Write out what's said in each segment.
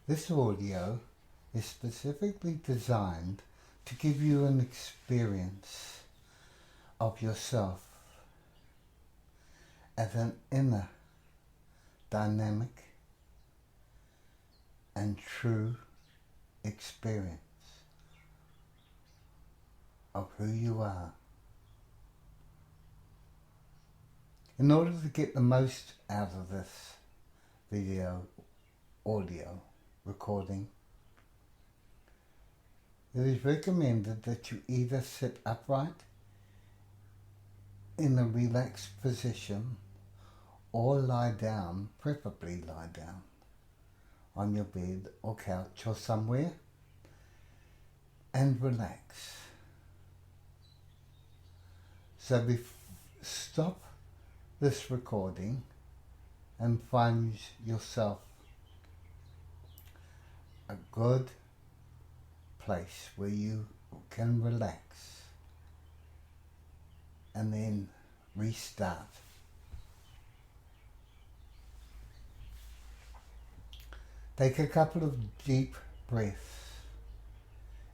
This audio is specifically designed to give you an experience of yourself as an inner, dynamic and true experience of who you are. In order to get the most out of this audio recording, it is recommended that you either sit upright in a relaxed position or lie down, preferably lie down, on your bed or couch or somewhere and relax. So stop this recording and find yourself a good place where you can relax and then restart. Take a couple of deep breaths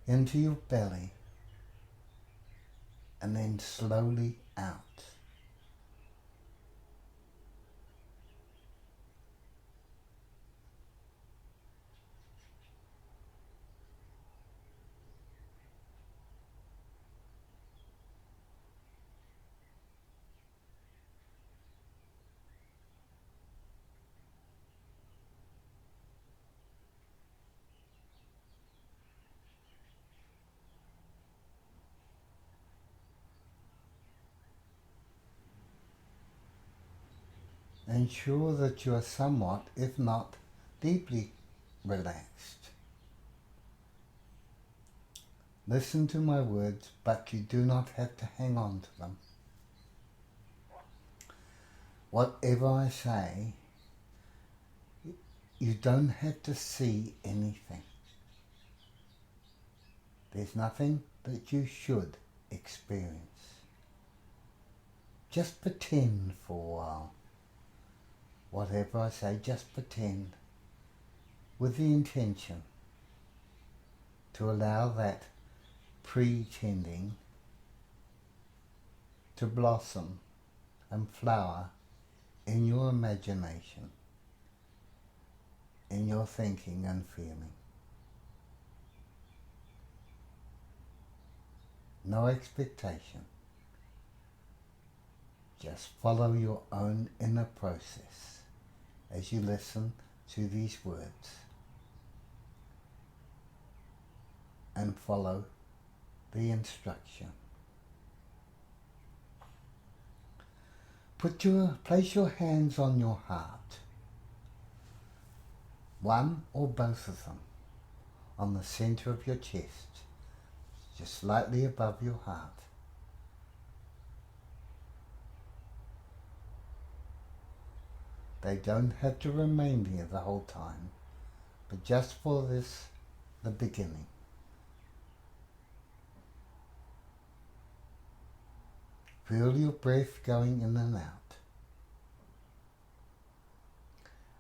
into your belly and then slowly out. Ensure that you are somewhat, if not deeply, relaxed. Listen to my words, but you do not have to hang on to them. Whatever I say, you don't have to see anything. There's nothing that you should experience. Just pretend for a while. Whatever I say, just pretend, with the intention to allow that pretending to blossom and flower in your imagination, in your thinking and feeling. No expectation. Just follow your own inner process as you listen to these words and follow the instruction. Place your hands on your heart, one or both of them, on the center of your chest, just slightly above your heart. They don't have to remain there the whole time, but just for this, the beginning. Feel your breath going in and out.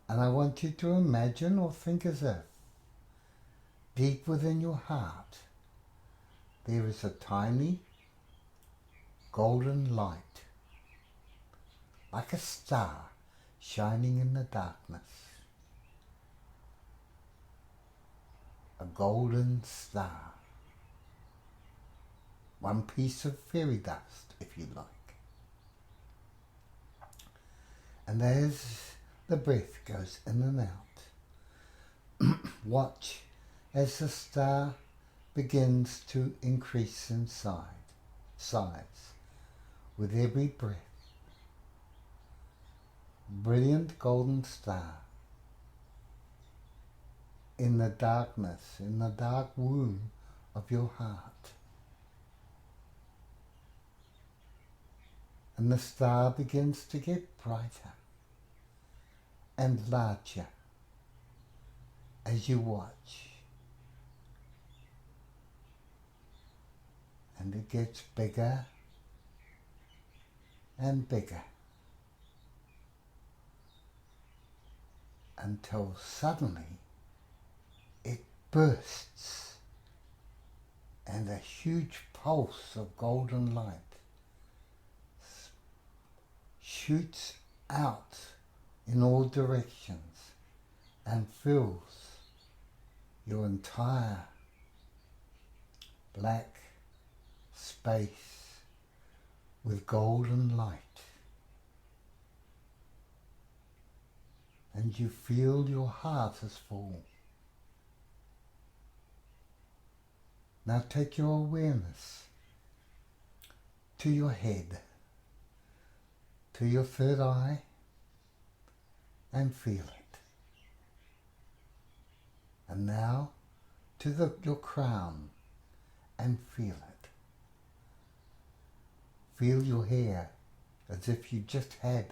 And I want you to imagine or think as if, deep within your heart, there is a tiny golden light, like a star, shining in the darkness. A golden star. One piece of fairy dust, if you like. And as the breath goes in and out, watch as the star begins to increase in size with every breath. Brilliant golden star in the darkness, in the dark womb of your heart. And the star begins to get brighter and larger as you watch. And it gets bigger and bigger, until suddenly bursts, and a huge pulse of golden light shoots out in all directions and fills your entire black space with golden light. And you feel your heart is full. Now take your awareness to your head, to your third eye, and feel it. And now to your crown, and feel it. Feel your hair as if you just had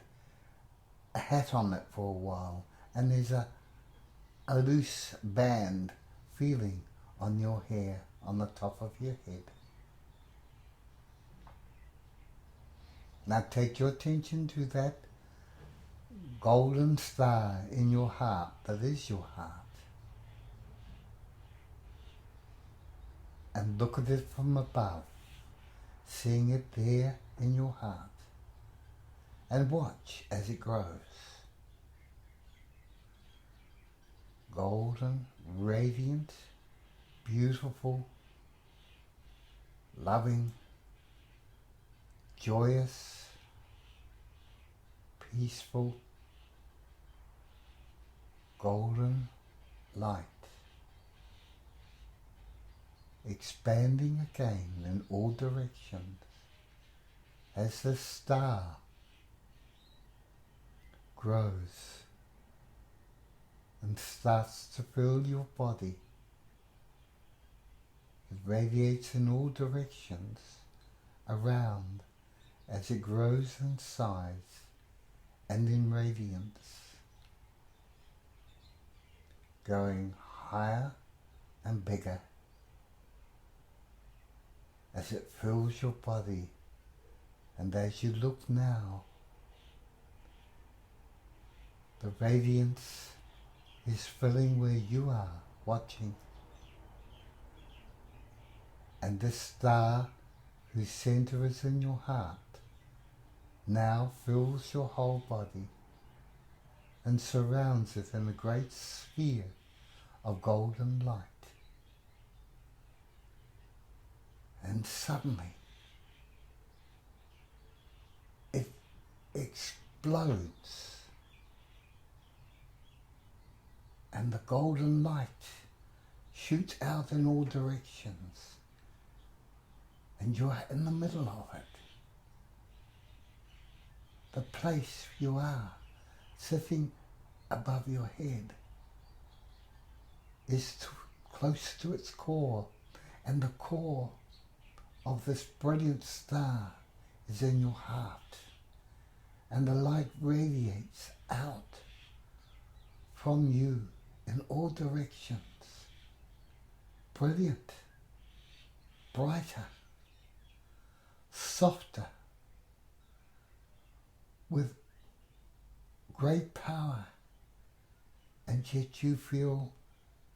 a hat on it for a while, and there's a loose band feeling on your hair, on the top of your head. Now take your attention to that golden star in your heart that is your heart, and look at it from above, seeing it there in your heart, and watch as it grows. Golden, radiant, beautiful, loving, joyous, peaceful, golden light, expanding again in all directions as the star grows and starts to fill your body. It radiates in all directions around as it grows in size and in radiance, going higher and bigger as it fills your body. And as you look now, the radiance is filling where you are watching. And this star, whose center is in your heart, now fills your whole body and surrounds it in a great sphere of golden light. And suddenly it explodes, and the golden light shoots out in all directions, and you're in the middle of it. The place you are, sitting above your head, is close to its core, and the core of this brilliant star is in your heart, and the light radiates out from you in all directions, brilliant, brighter, softer, with great power, and yet you feel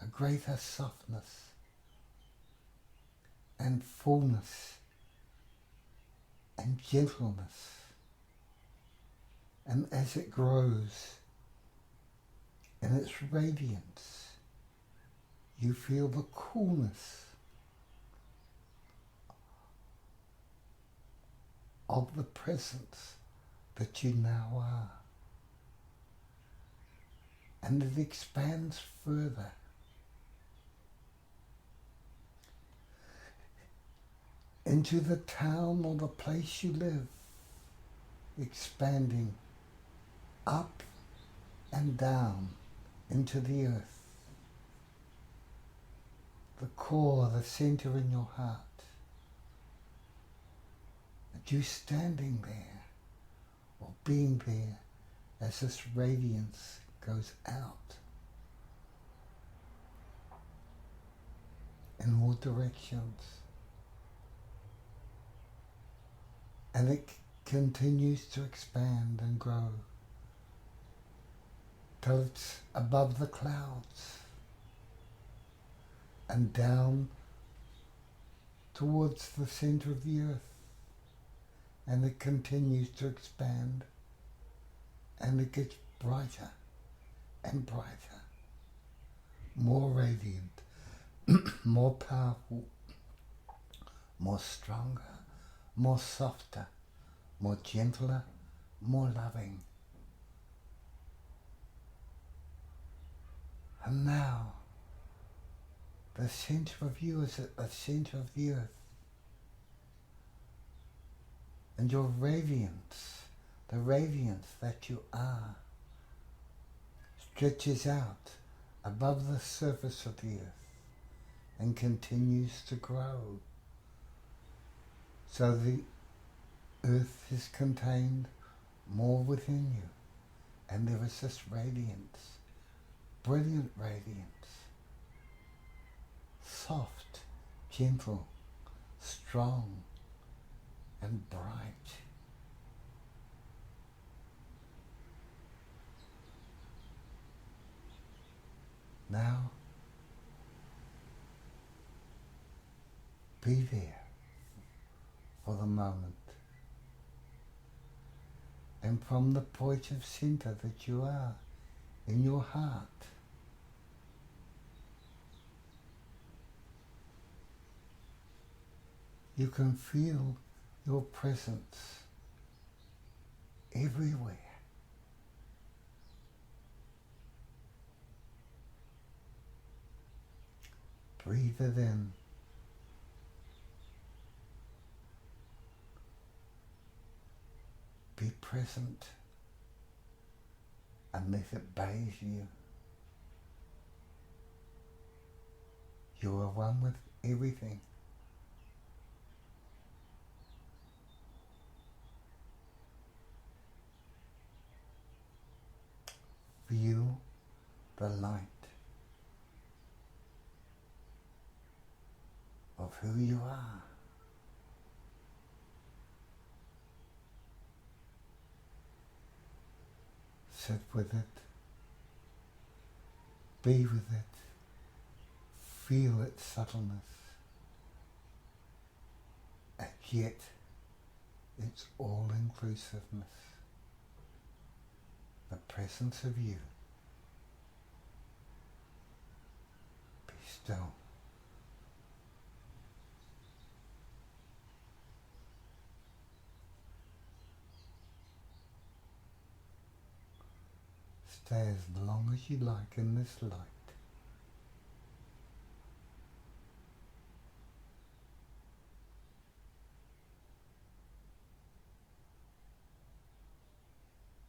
a greater softness and fullness and gentleness. And as it grows in its radiance, you feel the coolness of the presence that you now are. And it expands further into the town or the place you live, expanding up and down into the earth, the core, the center in your heart, and you standing there or being there as this radiance goes out in all directions. And it continues to expand and grow till it's above the clouds. and down towards the center of the earth. And it continues to expand, and it gets brighter and brighter, more radiant, more powerful, more stronger, more softer, more gentler, more loving. And now, the center of you is at the center of the earth. And your radiance, the radiance that you are, stretches out above the surface of the earth and continues to grow. So the earth is contained more within you, and there is this radiance, brilliant radiance, soft, gentle, strong, and bright. Now, be there for the moment, and from the point of center that you are in your heart, you can feel your presence everywhere. Breathe it in. Be present and let it bathe you. You are one with everything. Feel the light of who you are. Sit with it. Be with it. Feel its subtleness. And yet, its all-inclusiveness. The presence of you. Be still. Stay as long as you like in this light.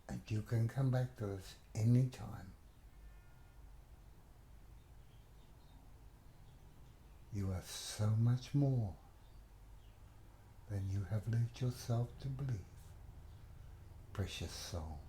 And you can come back to this anytime. You are so much more than you have led yourself to believe, precious soul.